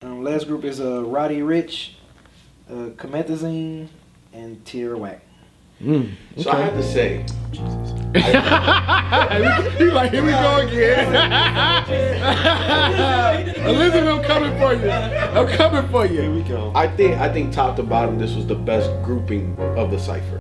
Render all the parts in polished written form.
Last group is Roddy Rich, Comethazine, and Tyrell. Okay. So I have to say, He's like, here we go again. Elizabeth, I'm coming for you. I'm coming for you. Here we go. I think top to bottom, this was the best grouping of the Cypher.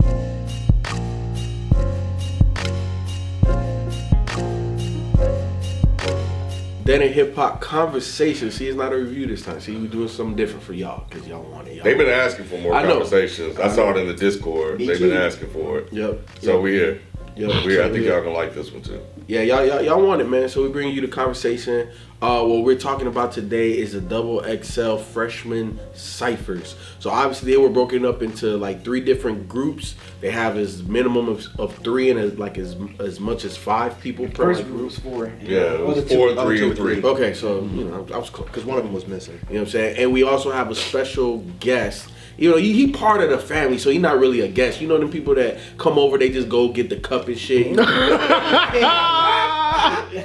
Then in hip hop conversation, see, it's not a review this time. See, we're doing something different for y'all because y'all want it. They've been asking for more conversations. I saw it in the Discord. They've been asking for it. Yep. So we here. Yep. I think y'all gonna like this one too. Yeah, y'all want it, man. So we bring you the conversation. What we're talking about today is the XXL freshman Cyphers. So obviously they were broken up into like 3 different groups. They have as minimum of 3 and as much as 5 people per First group. was 4. Yeah, it was 4, 3, and 3. Okay, so you know I was close because one of them was missing. You know what I'm saying? And we also have a special guest. You know, he part of the family, so he's not really a guest. You know them people that come over, they just go get the cup and shit. You know?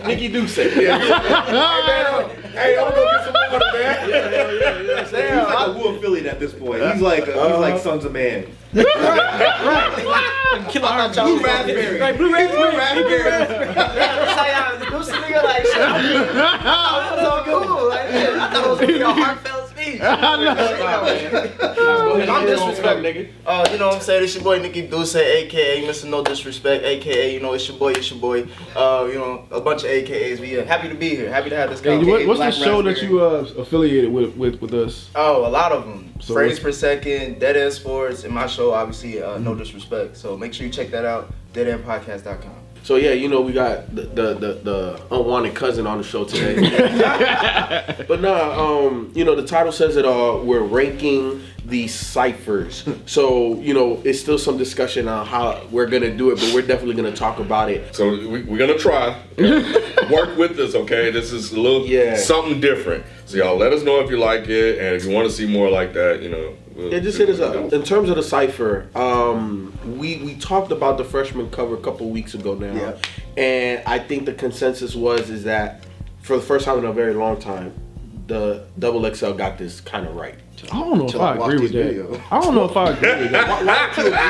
Nicky Duce. Yeah. Hey, I'm gonna go get some water, man. Yeah. He's like a Who affiliate at this point. He's like Sons of Man. Right. Blue raspberry. Right, blue raspberry. Who's the nigga like shit? I thought it was all cool. Like, I thought it was gonna be a heartfelt speech. I'm disrespect, nigga. You know what I'm saying? It's your boy Nicky Duce, aka Mr. No Disrespect, aka, you know, it's your boy. You know, a bunch of AKAs. We happy to be here. Happy to have this conversation. What's the show that you affiliated with us? Oh, a lot of them. So Frames per second, Dead End Sports, and my show, obviously, No Disrespect. So make sure you check that out, deadendpodcast.com. So yeah, you know we got the unwanted cousin on the show today. But you know the title says it all. We're ranking the Cyphers. So you know it's still some discussion on how we're gonna do it, but we're definitely gonna talk about it. So we're gonna try. Work with us, okay? This is a little something different. So y'all let us know if you like it, and if you want to see more like that, you know. Just hit us up. In terms of the Cypher, we talked about the freshman cover a couple weeks ago now, and I think the consensus is that for the first time in a very long time, the XXL got this kind of right. I don't know if I agree with that. I don't know if I agree with that. Why don't you agree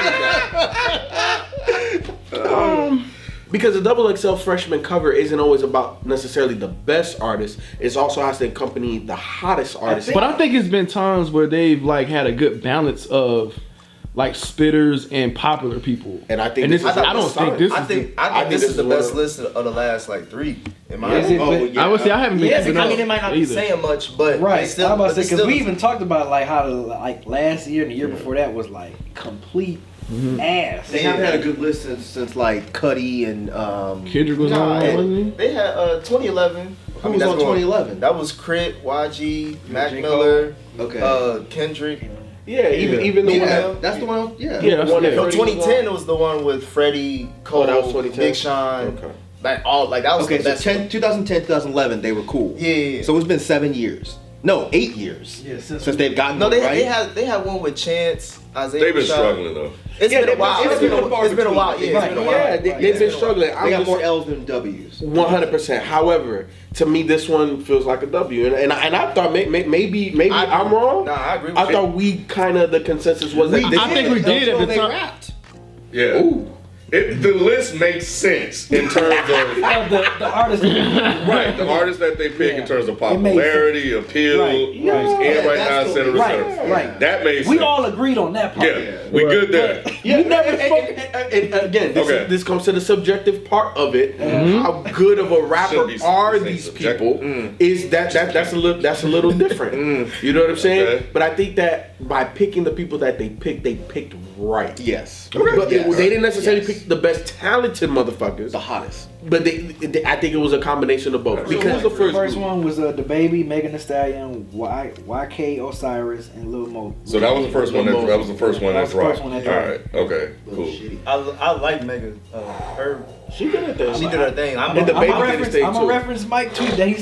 with that? Because the XXL freshman cover isn't always about necessarily the best artist. It also has to accompany the hottest artist. But I think it's been times where they've like had a good balance of like spitters and popular people. And I think I think this is the best list of the last like 3. In my opinion. I would say I haven't been. I mean, it might not be saying much, but right. Still, I'm about to say because we even talked about like how like last year and the year before that was like complete ass. They haven't had a good list since like Cudi and Kendrick was on, wasn't he? They had 2011. Who was on 2011? That was Crit, YG, Mac Miller, Kendrick. Yeah, even the one that's the one. Yeah, the one that 2010 was the one with Freddie, Cole, that was 2010. Big Sean. Okay. That was the best. So 2010, 2011, they were cool. Yeah. So it's been 7 years. No, 8 years. Yeah, since they've gotten they right. they had one with Chance, Isaiah. They've been struggling though. It's been a while. It's been a while. Yeah, they've been struggling. They got more L's than W's. 100%. However, to me, this one feels like a W, and I thought maybe I'm wrong. Nah, I agree with you. I thought we kind of the consensus was that I think we did at the time. Rapped. Yeah. Ooh. The list makes sense in terms of the artists. right, the artists that they pick in terms of popularity, appeal, and right now, center. Right. That makes sense. We all agreed on that part. Yeah, we good there. We never spoke. And again, this comes to the subjective part of it. How good of a rapper are these people? Is that's a little different. You know what I'm saying? Okay. But I think that by picking the people that they picked right. Yes. But they didn't necessarily pick the best talented motherfuckers, the hottest. But I think it was a combination of both. Because the first one was the Baby, Megan Thee Stallion, YK Osiris, and Lil Mo. So that was the first one. That was the first one that dropped. All right. Okay. Cool. I like Megan. She did her thing. She did her thing. I'm gonna reference Myke tweet that he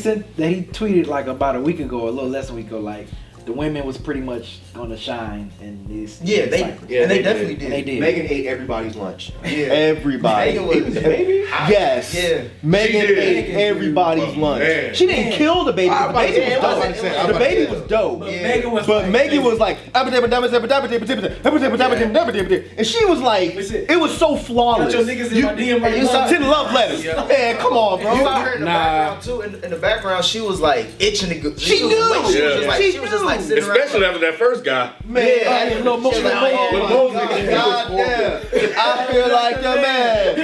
tweeted like about a week ago, a little less than a week ago, like the women was pretty much gonna shine in this. Yeah, they definitely did. And they did. Megan ate everybody's lunch. Yeah. Everybody. Megan was Baby? Yes. Yeah. Megan She did. ate everybody's lunch. Man. She didn't kill the baby. The baby was dope. The baby was dope. But Megan was like, and she was like, it was so flawless. Got your niggas in my DM right You now. saw 10 love letters. Man, come on, bro. You saw her in the background too. In the background, she was like itching to go. She was knew. like- She was just like She she was just like knew. sitting around. Especially after that first guy. Man, Yeah, I didn't know more. she was like, Oh, oh, my Moses. God damn. I feel like the man.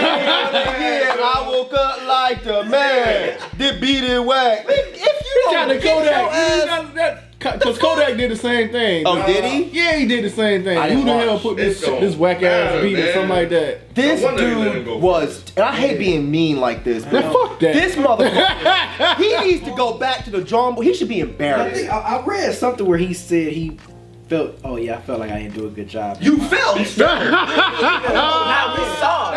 Yeah, I woke up like the man. The beat it whack. If you Got don't the get your Kodak. ass. Because Kodak did the same thing. Oh, did he? Yeah, he did the same thing. I didn't Who the hell watch. put It's this whack ass gonna beat or matter, something man. like that? This No wonder they let him go dude was, and I hate being mean like this, but Man, fuck that. this motherfucker, he needs to go back to the drawing board. He should be I embarrassed. think I read something where he said he felt. Oh yeah, I felt like I didn't do a good job. You felt. Now we saw.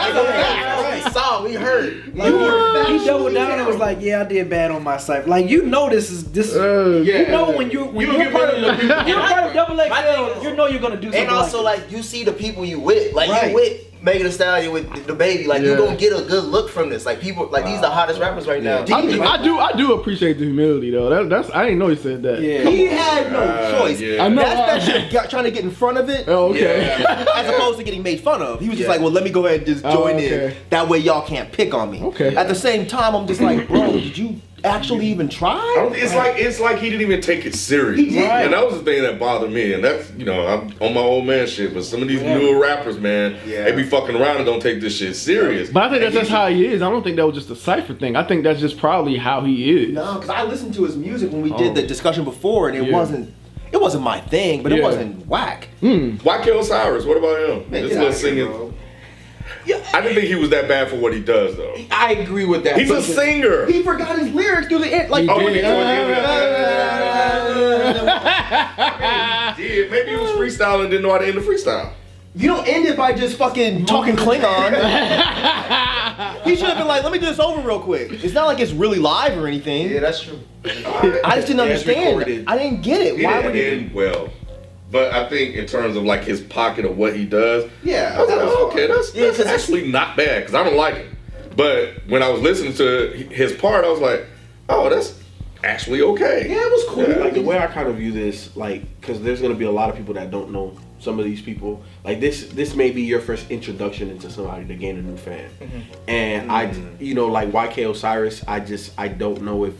We saw. We heard. Like, he doubled down and was like, "Yeah, I did bad on my site." Like, you know, this. You know when you're part of Double XL, you know you're gonna do something. And also, like you see the people you with, like Right. you with Megan Thee Stallion with the baby, like you gonna get a good look from this. Like people, like these the hottest rappers right now. I do appreciate the humility though. That's I didn't know he said that. Yeah. He had no choice. yeah. I know. That's that shit, trying to get in front of it, Oh, okay. as opposed to getting made fun of. He was just like, well, let me go ahead and just join in. okay. That way y'all can't pick on me. Okay. At the same time, I'm just like, bro, did you actually even try? It's like he didn't even take it serious. Right. And that was the thing that bothered me. And that's, I'm on my old man shit. But some of these newer rappers, man, they be fucking around and don't take this shit serious. But I think that's just how he is. I don't think that was just a Cypher thing. I think that's just probably how he is. No, because I listened to his music when we did the discussion before, and it wasn't my thing, but it wasn't whack. Why kill Cyrus? What about him? Man, This get little out of here, singing. bro. Yeah, I didn't think he was that bad for what he does, though. I agree with that. He's a singer. He forgot his lyrics through the end. Like, He did. Yeah, maybe he was freestyling and didn't know how to end the freestyle. you don't end it by just fucking talking Klingon. He should have been like, let me do this over real quick. It's not like it's really live or anything. Yeah, that's true. I just didn't understand. recorded. I didn't get it. It Why didn't would he? end well. But I think in terms of like his pocket of what he does, Yeah. I was like, oh, okay, that's 'cause actually not bad because I don't like him. But when I was listening to his part, I was like, oh, that's actually okay. Yeah, it was cool. Yeah. Like the way I kind of view this, like, because there's gonna be a lot of people that don't know some of these people. Like this may be your first introduction into somebody to gain a new fan. And I, like YK Osiris, I don't know if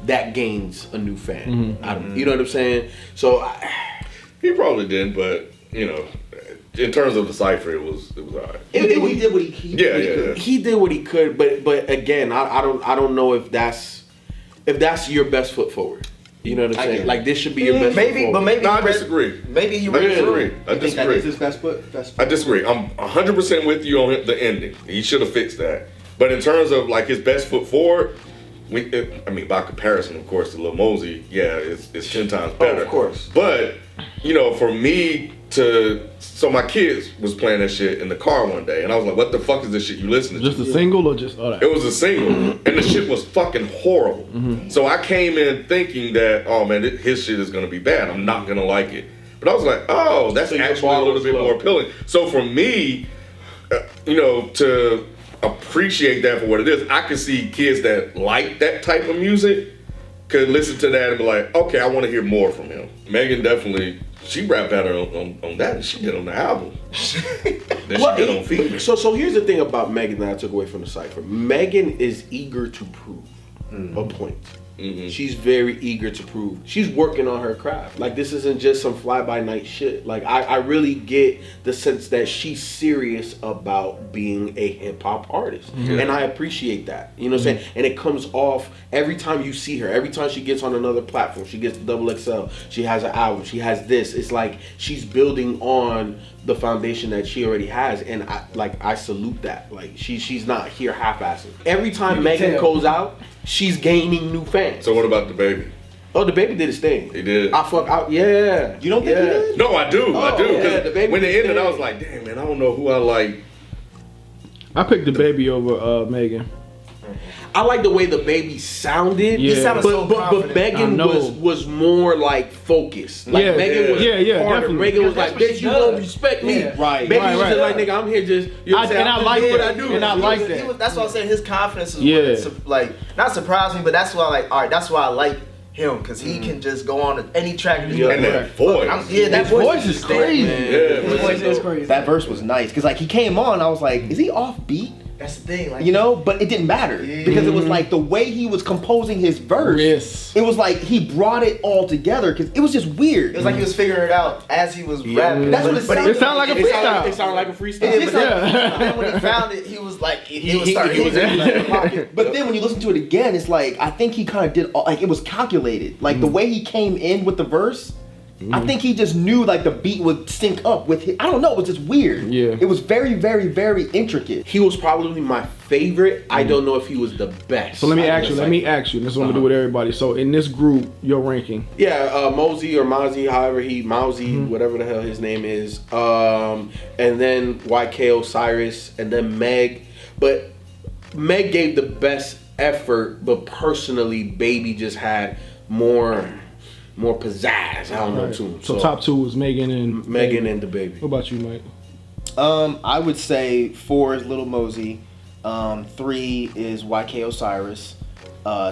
that gains a new fan. I don't, you know what I'm saying? So He probably didn't, but in terms of the cipher, it was alright. He did what he could. he did what he could, but again, I don't know if that's your best foot forward. You know what I'm saying? Like this should be your best. Maybe, foot but forward. maybe No, he I read- disagree. Maybe he I read disagree. through. I You think that disagree. is his best foot? I disagree. I'm 100% with you on the ending. He should have fixed that. But in terms of like his best foot forward, by comparison, of course, to Lil Mosey, it's 10 times better. of course. But for me so my kids was playing that shit in the car one day, and I was like, "What the fuck is this shit you listening to?" Just a single or just all that? It was a single, and the shit was fucking horrible. So I came in thinking that, oh man, his shit is gonna be bad. I'm not gonna like it. But I was like, oh, that's So your actually a bar little was bit low. more appealing. So for me, to appreciate that for what it is, I could see kids that like that type of music could listen to that and be like, okay, I want to hear more from him. Megan definitely, she rapped better on that than she did on the album. than she did on Feefo. So here's the thing about Megan that I took away from the cipher. Megan is eager to prove a point. She's very eager to prove. She's working on her craft. Like this isn't just some fly-by-night shit. Like I really get the sense that she's serious about being a hip-hop artist. And I appreciate that. You know what I'm saying? And it comes off every time you see her. Every time she gets on another platform, she gets Double XL, she has an album, she has this. It's like she's building on the foundation that she already has, and I salute that. Like she's not here half-assing. Every time Megan goes out, she's gaining new fans. So what about the baby? Oh, the baby did his thing. He did. Yeah. You don't think he did? No, I do. I do. yeah, Because the baby when it did ended, his I was thing. like, damn man, I don't know who I like. I picked the baby over Megan. I like the way the baby sounded. Yeah. He sounded so But confident. Megan was more like focused. Like Yeah, Megan was yeah, harder. definitely. Megan was like, That's what bitch, she you does. don't respect me. Yeah. Right. Baby Right, was right. just like, nigga, I'm here just. You know what I'm saying? And I I'm like just doing that. what I do. And I He like was- that. he was- that's why I'm saying his confidence is Yeah. like not surprised me, but that's why like all right, that's why I like him because he can just go on to any track and just Yeah. be And like, that voice. yeah, that His voice is there, crazy. man. Yeah, His voice is crazy. That verse was nice because like he came on, I was like, is he off beat? That's the thing, like You know, but it didn't matter because it was like the way he was composing his verse. Yes. It was like he brought it all together because it was just weird. it was like he was figuring it out as he was rapping. That's what it sounded It sounded like a freestyle. It sounded like a freestyle. Yeah, but Yeah. then when he found it, he was like, he was he starting. was in his pocket. But then when you listen to it again, it's like I think he kind of did like it was calculated. Like the way he came in with the verse, I think he just knew like the beat would sync up with his, I don't know, it was just weird. Yeah. It was very, very, very intricate. He was probably my favorite. I don't know if he was the best. So let me I ask you. guess, Let me ask you. This is what I'm gonna do with everybody. So in this group, your ranking. Yeah, Mosey or Mozzie, however Mousy, whatever the hell his name is. And then YK Osiris, and then Meg. But Meg gave the best effort, but personally, Baby just had more pizzazz. I don't know too. So top two was Megan and Megan and the Baby. What about you, Mike? I would say 4 is Little Mosey, 3 is YK Osiris,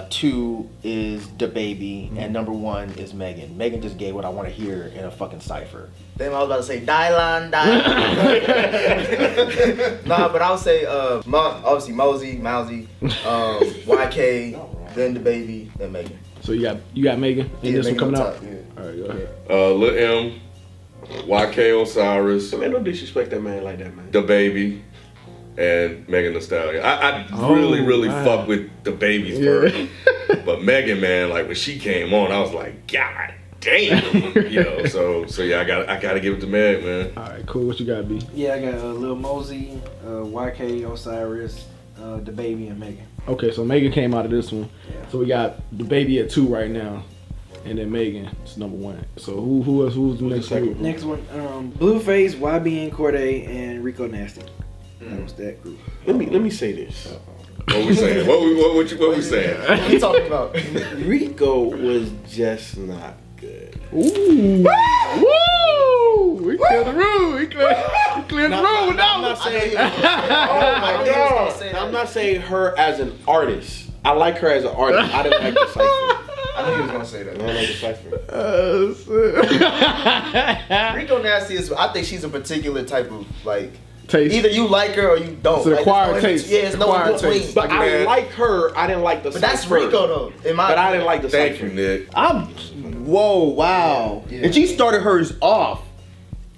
2 is Da Baby, and number 1 is Megan. Megan just gave what I want to hear in a fucking cipher. Then I was about to say Dylan. Nah, but I would say obviously Mousy, YK, then the baby, then Megan. So you got Megan and this one Megan coming on out. top, yeah. All right, go ahead. Lil M, YK Osiris, Man, don't disrespect that man like that, man. The Baby, and Megan Thee Stallion. I Oh, really wow. fuck with The Baby's version. But Megan, man, like when she came on, I was like, God damn. You know, so yeah, I gotta give it to Meg, man. All right, cool. What you got, B? Yeah, I got Lil Mosey, YK Osiris, Da Baby, and Megan. Okay, so Megan came out of this one. Yeah. So we got the Baby at 2 right now, and then Megan is number 1. So who else? Who's the next group? Next one, Blueface, YBN Corday, and Rico Nasty. That was that group. Let me say this. What we saying? What we saying? What are you talking about? Rico was just not good. Ooh! Woo! We cleared the room. We cleared the room with that I'm one. not saying. Oh my God. I'm not saying her as an artist. I like her as an artist. I didn't like the cipher. I knew he was gonna say I that. don't like the cipher. Rico Nasty is. I think she's a particular type of like. Taste. Either you like her or you don't. It's an Like, acquired there's no in- taste. Yeah, it's no in Acquired between. taste. But I Man. like her. I didn't like the But cipher. that's Rico though. In my But I didn't like the Thank cipher. you, Nick. Whoa, wow. Yeah. And she started hers off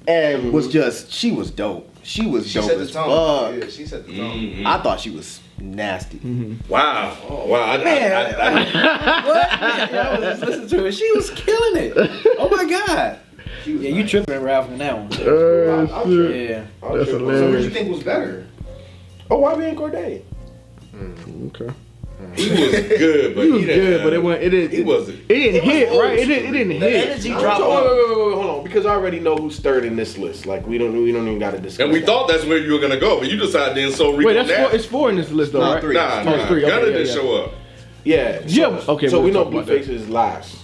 and was just, she was dope. She was She dope set the as tone. fuck. Yeah, she set the tone. Mhm. I thought she was nasty. Wow. Wow. What? Yeah, I was just listening to her. She was killing it. Oh my God. Yeah, you tripping, Ralph, on that one. Shit. Yeah. That's So what did hilarious. you think was better? Oh, YBN Corday. Okay. He was good, but He was he didn't good, have- but it wasn't. He wasn't. It didn't hit, old right? It school. didn't The hit. energy So, dropped wait, off. hold on, because I already know who's third in this list. Like we don't even gotta discuss. And we that. thought that's where you were gonna go, but you decided then so Rico Wait, that's Nasty. 4. It's 4 in this list, though, No, right? 3. Nah, Oh, it's 3. Okay, Gunna yeah, didn't yeah. show up. Yeah. Yeah, okay, So we'll we know talk about Blueface that. is last.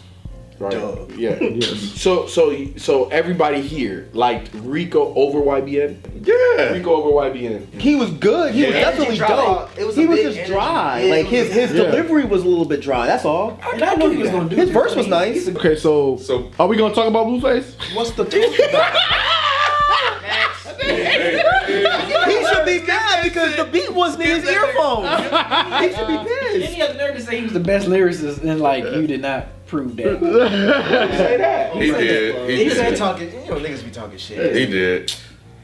Right. Duh. Yeah. Yes. So everybody here liked Rico over YBN. Yeah. Rico over YBN. He was good. He was Yeah. definitely Energy dropped dope. off. It was a He was big just energy. dry. Yeah, like it was his Yeah. delivery was a little bit dry. That's all. And I knew he was gonna do His this. verse was nice. Okay, so So- are we gonna talk about Blueface? What's the talk about? He should be mad because the beat wasn't in his earphones. He should be Then pissed. he had the nerve to say he was the best lyricist, and like you did not prove that. Say that. He did. He He said did. talking. You know, niggas be talking shit. He did.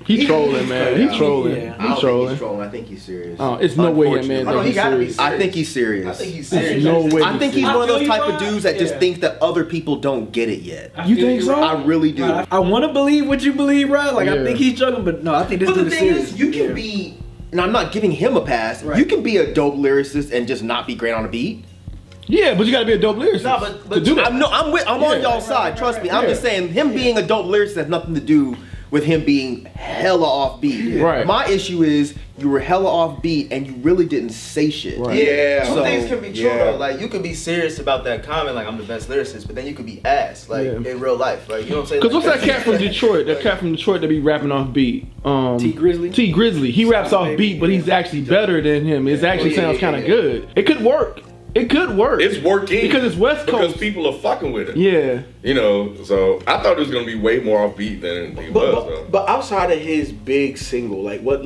He trolling, man. He trolling. Yeah. I don't He think trolling. he's trolling. I think he's serious. It's no way that man I know think he he's gotta be serious. serious. I think he's serious. I think he's There's serious. no way. I think he's I one of those feel type you, of Rod. dudes that just Yeah. think that other people don't get it yet. You think so? I really do. I want to believe what you believe, right? Like Yeah. I think he's joking, but no, I think this But the dude is thing serious. is, you can Yeah. be, and I'm not giving him a pass. Right. You can be a dope lyricist and just not be great on a beat. Yeah, but you gotta be a dope lyricist. No, but to do that. I'm on y'all's side. Trust me. I'm just saying, him being a dope lyricist has nothing to do with him being hella off beat. Right. My issue is you were hella off beat and you really didn't say shit. Right. Yeah, So, some things can be true though. Like you could be serious about that comment, like I'm the best lyricist, but then you could be ass, like in real life, like you know what I'm saying? Cause like, what's that cat from Detroit? That cat from Detroit that be rapping off beat. T Grizzly. T Grizzly. He raps off beat, but he's actually better than him. It actually sounds kind of good. It could work. It could work. It's working because it's West Coast. Because people are fucking with it. Yeah. You know, so I thought it was gonna be way more offbeat than it was. But outside of his big single, like what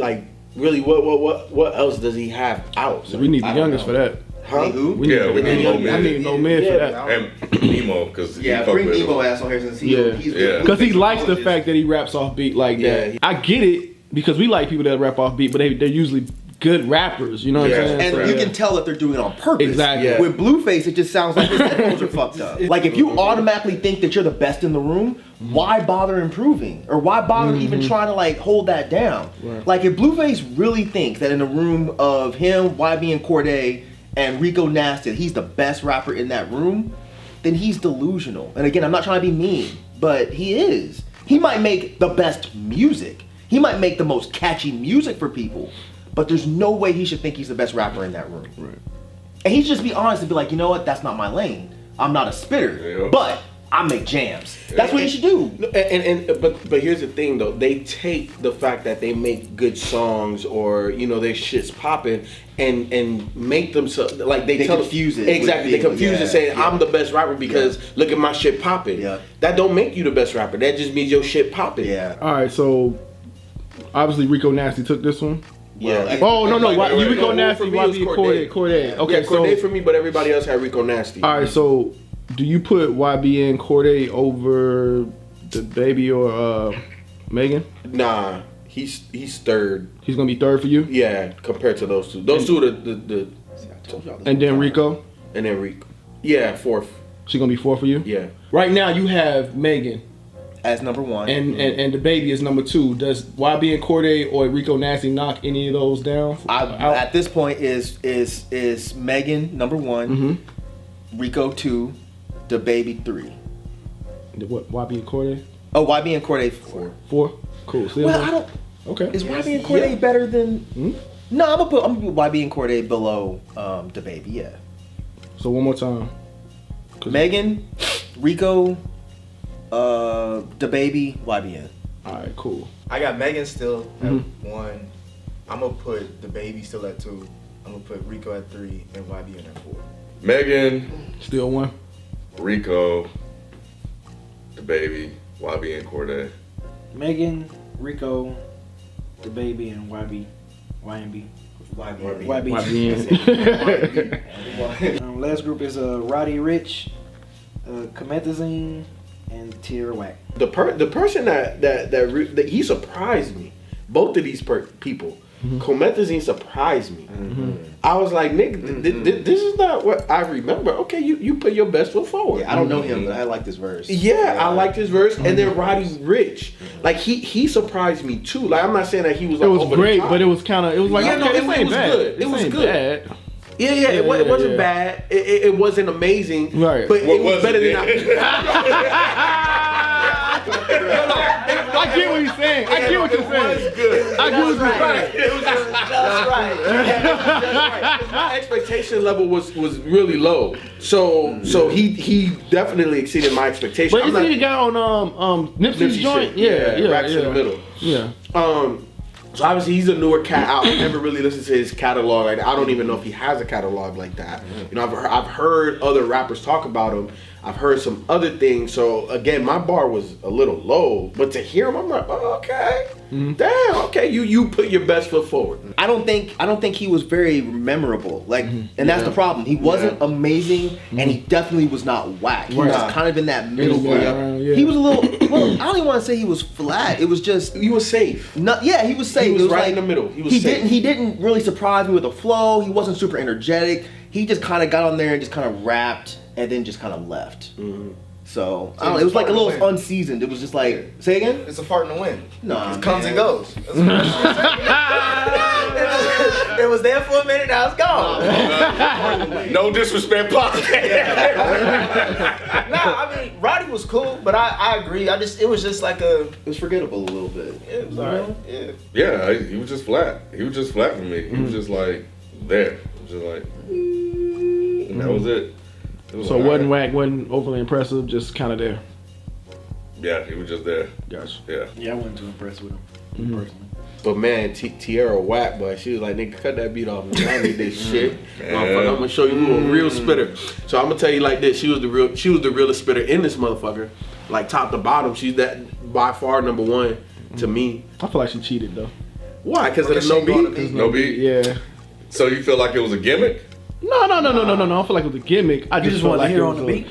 else does he have out? So we need the youngest for that. Huh? We need no man for that. And Nemo, because bring Nemo ass on here since because he likes the fact that he raps off beat like that. I get it because we like people that rap off beat, but they're usually good rappers, you know what I'm saying? And so, you can tell that they're doing it on purpose. Exactly. Yeah. With Blueface, it just sounds like his headphones are fucked up. Like if you automatically think that you're the best in the room, why bother improving? Or why bother even trying to like hold that down? Right. Like if Blueface really thinks that in a room of him, YB and Cordae, and Rico Nasty, he's the best rapper in that room, then he's delusional. And again, I'm not trying to be mean, but he is. He might make the best music. He might make the most catchy music for people. But there's no way he should think he's the best rapper in that room. Right. And he should just be honest and be like, you know what, that's not my lane. I'm not a spitter, but I make jams. That's what he should do. But here's the thing though, they take the fact that they make good songs or their shit's popping and make them so like they confuse it. Exactly, they confuse it saying I'm the best rapper because look at my shit popping. Yeah. That don't make you the best rapper. That just means your shit popping. Yeah. All right, so obviously Rico Nasty took this one. Yeah. Rico Nasty, YB, Cordae. Okay, yeah, Cordae for me, but everybody else had Rico Nasty. All right, so do you put YB and Cordae over the Baby or Megan? Nah, he's third. He's gonna be third for you? Yeah, compared to those two. Those two are the and then Rico? And then Rico. Yeah, fourth. She's gonna be fourth for you? Yeah. Right now you have Megan as number one, and the Baby is number two. Does YB and Cordae or Rico Nasty knock any of those down? At this point, is Megan number one, Rico 2, the Baby 3. What YB and Cordae? Oh, YB and Cordae 4. 4. Cool. So I don't. Okay. Is YB and Cordae better than? No, I'm gonna put YB and Cordae below the Baby. Yeah. So one more time. Megan, Rico. The Baby, YBN. Alright, cool. I got Megan still at 1. I'm gonna put the Baby still at 2. I'm gonna put Rico at 3 and YBN at 4. Megan, still 1. Rico, the Baby, YB and Cordae. Megan, Rico, the Baby, and YB. Last group is Roddy Rich, Comethazine, and Tyrell. The person that he surprised me. Both of these people. Comethazine surprised me. I was like, nigga, this is not what I remember. Okay, you put your best foot forward. Yeah, I don't know him, but I like this verse. Yeah, I like this verse. And then Roddy Rich, like he surprised me too. Like I'm not saying that he was. Like, it was great, but it was kind of. It was like it was good. It was good. Yeah, it wasn't bad. It wasn't amazing. Right. But it was better than I get what he's saying. I get what you're saying. I get what you're saying. It was just right. My expectation level was really low. So he definitely exceeded my expectation. But isn't he the guy on Nipsey's joint? Yeah. Raps in the middle. Yeah. So obviously he's a newer cat. I never really listened to his catalog. Like I don't even know if he has a catalog like that. You know, I've heard other rappers talk about him. I've heard some other things. So again, my bar was a little low, but to hear him, I'm like, oh, okay, damn, okay, you put your best foot forward. I don't think he was very memorable. Like, and that's the problem. He wasn't amazing, and he definitely was not whack. He was kind of in that middle ground. He was a little. Well, I don't even want to say he was flat. It was just he was safe. He was safe. He was right in the middle. He didn't really surprise me with the flow. He wasn't super energetic. He just kind of got on there and just kind of rapped. And then just kind of left. So I don't know, it was like a little unseasoned. It was just like, say again? It's a fart in the wind. No, it comes and goes. It was there for a minute, now it's gone. No disrespect, podcast. Nah, I mean, Roddy was cool, but I agree. It was just like It was forgettable a little bit. it was alright. Yeah. Yeah, he was just flat. He was just flat for me. He was just like there. Just like, and that was it. So wasn't whack, wasn't overly impressive, just kind of there. Yeah, he was just there. Gotcha. Yeah. Yeah, I wasn't too impressed with him personally. But man, Tierra whack, but she was like, nigga, cut that beat off. Man. I need this shit. Motherfucker, I'm gonna show you who a real spitter. So I'm gonna tell you like this: she was the realest spitter in this motherfucker, like top to bottom. She's that by far number one to me. I feel like she cheated though. Why? Because there's no beat. No beat. Yeah. So you feel like it was a gimmick? No. I don't feel like it was a gimmick. I You just felt wanted like to hear it on was the a- beat?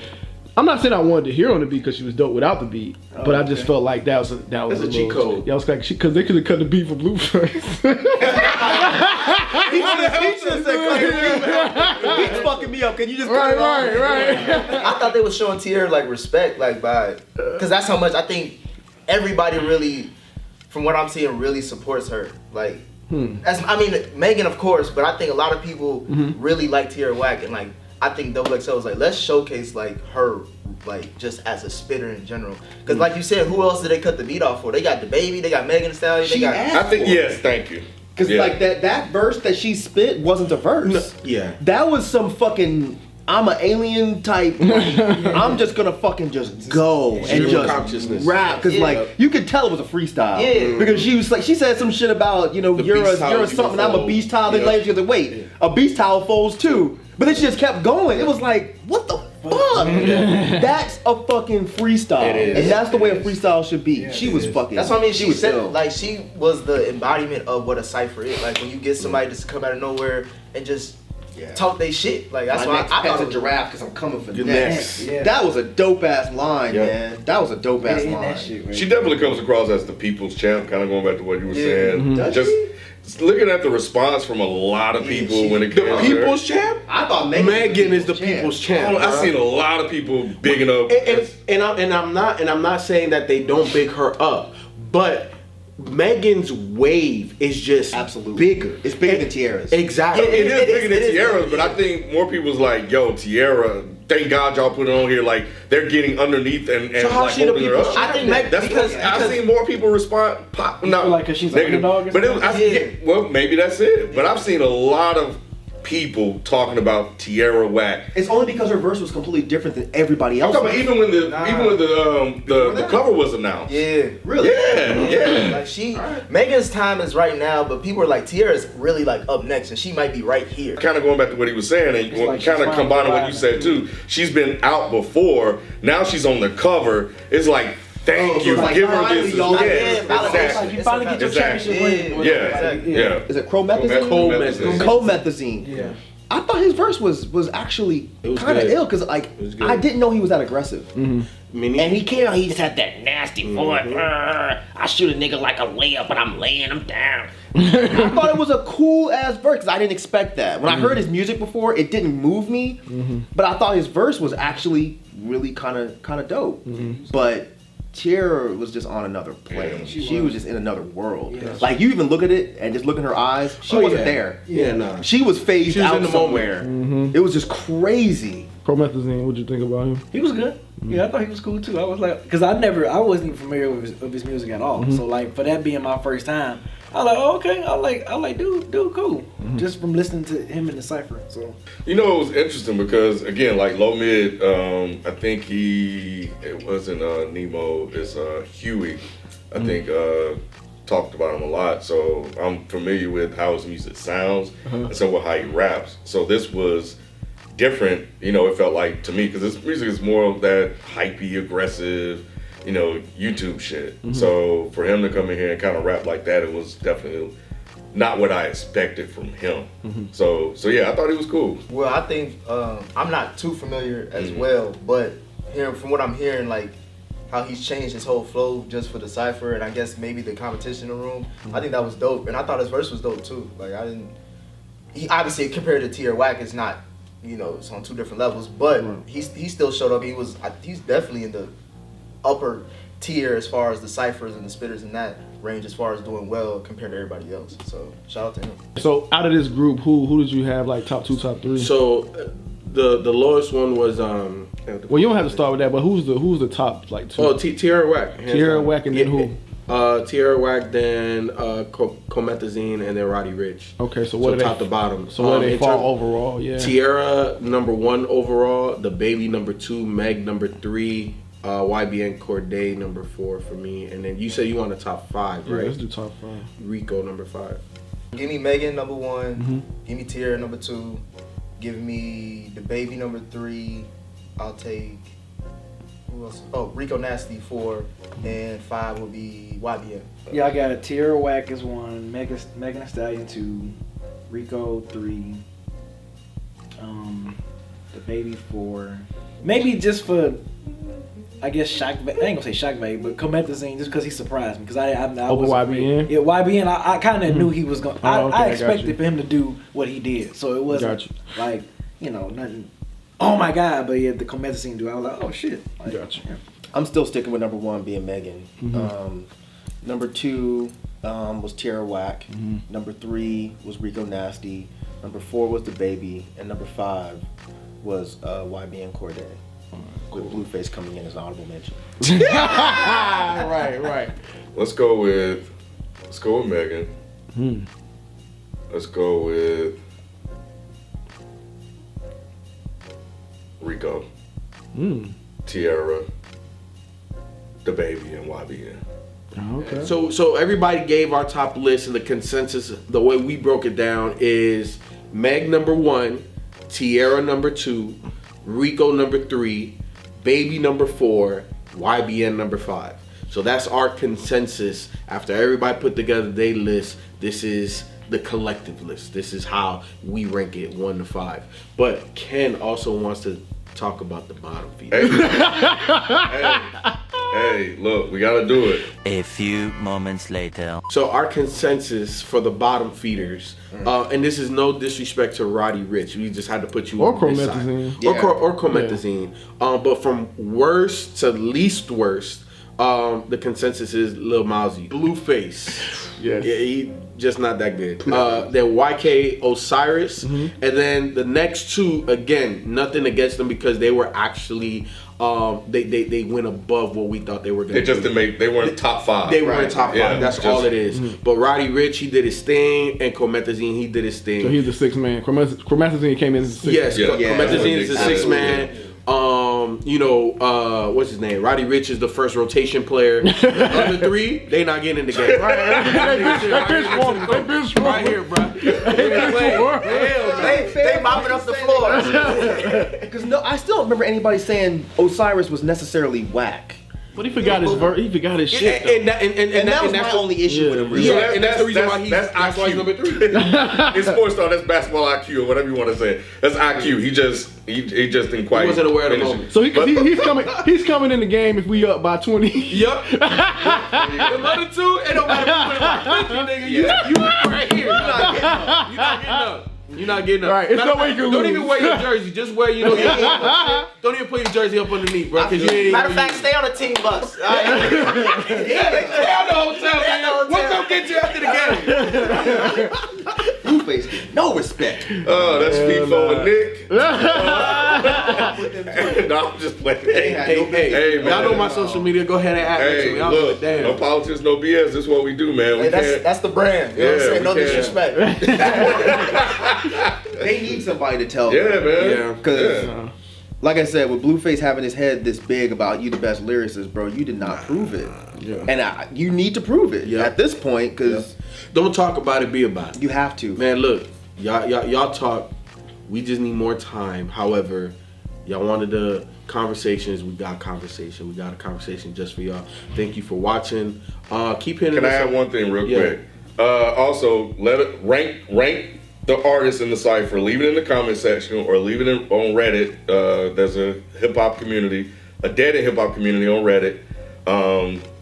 I'm not saying I wanted to hear on the beat because she was dope without the beat, but I just felt like that was a That's a cheat little- code. Yeah, I was like, because they could have cut the beat for Blueface. He should have said, the beat's fucking me up. Can you just cut it off? right. I thought they was showing Tierra like respect, like by, because that's how much I think everybody really, from what I'm seeing, really supports her. Like, I mean, Megan of course, but I think a lot of people really like Tierra Whack, and like I think XXL was like, let's showcase like her, like just as a spitter in general. Because like you said, who else did they cut the beat off for? They got the baby, they got Megan Thee Stallion, they got. asked I think for it. yes. Thank you. Because Yeah. like that verse that she spit wasn't a verse. Yeah. That was some fucking I'm an alien type. Like, I'm just gonna fucking just go and Stream of just consciousness. rap because Yeah. like you could tell it was a freestyle. Yeah. Because she was like she said some shit about The you're beast towel a she something. will I'm a fold. beast towel. Then Yeah. later she was like, wait, a beast towel folds too. But then she just kept going. It was like, what the fuck? That's a fucking freestyle, It is. and that's the way a freestyle should be. She was fucking. That's what I mean. She was said ill. like she was the embodiment of what a cipher is. Like when you get somebody just come out of nowhere and just talk they shit. Like that's My why next I pet's thought a it was giraffe because I'm coming for Your next. next. Yeah. That was a dope ass line, Yeah. man. That was a dope ass In line. that shit, right? She definitely comes across as the people's champ, kind of going back to what you were saying. Does Just she? looking at the response from a lot of people when it came The to people's champ? I thought Megan is the people's champ. I've seen a lot of people bigging up. And I'm not saying that they don't big her up, but Megan's wave is just Absolutely bigger. It's bigger than Tierra's. Exactly. It is bigger it than is, Tierra's, but I think more people's like, yo, Tierra, thank God y'all put it on here. Like, they're getting underneath and So how like she the holding her people's up. I think Meg, That's because I've seen more people respond. No, feel like 'cause she's an negative. underdog or But it was, something? yeah, well, maybe that's it. But I've seen a lot of people talking about Tierra Whack. It's only because her verse was completely different than everybody I'm else. talking about even when the cover was announced. yeah. Really? Yeah. Like Megan's time is right now, but people are like Tierra's really like up next, and she might be right here. Kind of going back to what he was saying, and like kind she's of combining what fine. you said too. She's been out before. Now she's on the cover. It's like, thank Oh, you, so it's like, give her finally, this. y'all- Yeah, Yes, validation. Like exactly. you finally get your Exactly. championship ring. Yeah, Exactly. yeah. Is it Chromethazine? Chromethazine. Chromethazine. Yeah. I thought his verse was actually was kind of good. ill because like was good. I didn't know he was that aggressive. And he came out, he just had that nasty voice. I shoot a nigga like a layup, but I'm laying him down. I thought it was a cool ass verse because I didn't expect that. When I heard his music before, it didn't move me, but I thought his verse was actually really kind of dope. But Tierra was just on another plane. She was just in another world. Yeah. Like you even look at it and just look in her eyes, she wasn't yeah. there. Yeah, nah. She was phased She was out in the somewhere. It was just crazy. Promethazine, what'd you think about him? He was good. Yeah, I thought he was cool too. I was like, because I wasn't even familiar with his music at all. So like, for that being my first time, I was like, oh, okay, I like, dude, cool. Just from listening to him in the cipher. So You know, it was interesting because again, like Low Mid, I think it wasn't Nemo, it's Huey. I think talked about him a lot, so I'm familiar with how his music sounds and so how he raps. So this was different, you know. It felt like to me because this music is more of that hypey, aggressive, you know, YouTube shit. So for him to come in here and kind of rap like that, it was definitely not what I expected from him. So yeah, I thought he was cool. Well, I think I'm not too familiar as well, but from what I'm hearing, like how he's changed his whole flow just for the cipher, and I guess maybe the competition in the room. I think that was dope, and I thought his verse was dope too. Like he obviously compared to Tierra Whack, it's not, you know, it's on two different levels, but he still showed up. He's definitely in the upper tier as far as the ciphers and the spitters in that range as far as doing well compared to everybody else. So shout out to him. So out of this group, who did you have like top 2, top 3? So the lowest one was Well, you don't have to start with that, but who's the top like 2? Oh, Tierra Whack. Tierra Whack, and then who? Tierra Whack, then Comethazine, and then Roddy Ricch. Okay, so what so are top they? to bottom. So where they fall overall? Yeah. Tierra #1 overall, the baby #2, Meg #3, YBN Corday #4 for me, and then you said you want a top 5, right? Yeah, let's do top 5. Rico #5. Give me Megan #1. Mm-hmm. Give me Tierra #2. Give me the baby #3. I'll take. Who else? Oh, Rico Nasty 4, and 5 will be YBN. Yeah, I got Tierra Whack is 1, Megan Thee Stallion 2, Rico 3, the baby 4. Maybe just for, I guess, shock. I ain't gonna say shock value, but Comethazine just because he surprised me. Because I Over wasn't YBN? Yeah, YBN. I kind of knew he was gonna. Oh, okay, I I got expected you. for him to do what he did, so it wasn't Got you. like nothing. Oh my god! But yeah, the Comethazine dude, I was like, oh shit. Like, Got you. yeah. I'm still sticking with #1 being Megan. Mm-hmm. #2 was Tierra Whack. Mm-hmm. #3 was Rico Nasty. #4 was the baby, and #5 was YBN Corday. With Blueface coming in as an honorable mention. right. Let's go with Megan. Let's go with Rico, Tierra, the baby, and YBN. Okay. So everybody gave our top list, and the consensus, the way we broke it down, is Meg #1, Tierra #2, Rico #3, Baby #4, YBN #5. So that's our consensus. After everybody put together their list, this is the collective list. This is how we rank it 1 to 5. But Ken also wants to talk about the bottom feeder. Hey, look, we gotta do it. A few moments later. So our consensus for the bottom feeders, and this is no disrespect to Roddy Ricch, we just had to put you Or on this Comethazine. side. Yeah. Or Comethazine. But from worst to least worst, the consensus is Lil Mosey. Blueface. Yes. Yeah, he just not that good. Then YK Osiris, and then the next 2, again, nothing against them because they were actually they went above what we thought they were going to They just do. didn't make. They weren't top 5. They were in top 5. Yeah, That's just- all it is. But Roddy Ricch, he did his thing, and Comethazine, he did his thing. So he's the 6th man. Comethazine came in as the 6th. Yes, Yeah. Comethazine is the Yeah. 6th man. What's his name? Roddy Ricch is the first rotation player. The other 3, they not getting in the game. They bitch warming. Right here, bro. They mopping up the floor. Because I still don't remember anybody saying Osiris was necessarily whack. But he forgot his he forgot his shit. though. And That was my only issue with him. Really. Yeah, and that's the reason why that's that's why he's IQ. #3. It's sports star. That's basketball IQ or whatever you want to say. That's IQ. He just didn't quite. He wasn't aware of the finish it. moment. So he's coming in the game if we up by 20. Yup. The other 2, it don't matter if you put it like 50, nigga. You right here. You're not getting up. You're not getting up. Right, it's no way you can Don't lose. even wear your jersey. Just wear your don't even put your jersey up underneath, bro. Because you ain't Matter of even. fact, stay on a team bus. Stay out the hotel, man. We'll come get you after the game. Blueface, no respect. Oh, that's Feefo and Nick. No, I'm just playing. Hey, man. y'all know my social media. Go ahead and add me to Hey, me. I don't give a look, damn. no politics, no BS. This is what we do, man. We Hey, can't. that's the brand. You know what I'm Yeah, saying? No we can't. disrespect. They need somebody to tell Yeah, them. man. Yeah. Because, like I said, with Blueface having his head this big about you the best lyricist, bro, you did not prove it. Yeah. And you need to prove it Yeah. at this point, because Don't talk about it, be about it. you have to. Man, look, y'all talk. We just need more time. However, y'all wanted the conversations. We got conversation. We got a conversation just for y'all. Thank you for watching. Keep hitting Can I us add up. one thing real Yeah. quick? Also, let it rank the artists in the cipher. Leave it in the comment section or leave it on Reddit. There's a hip hop community, a dead hip hop community on Reddit.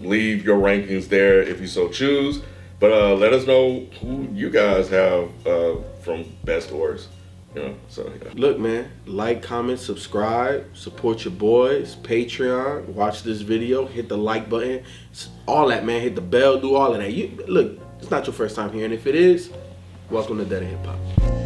Leave your rankings there if you so choose. But let us know who you guys have from best to worst. You know, so yeah. Look, man, like, comment, subscribe, support your boys, Patreon, watch this video, hit the like button, all that, man. Hit the bell, do all of that. Look, it's not your first time here, and if it is, welcome to Dead Hip Hop.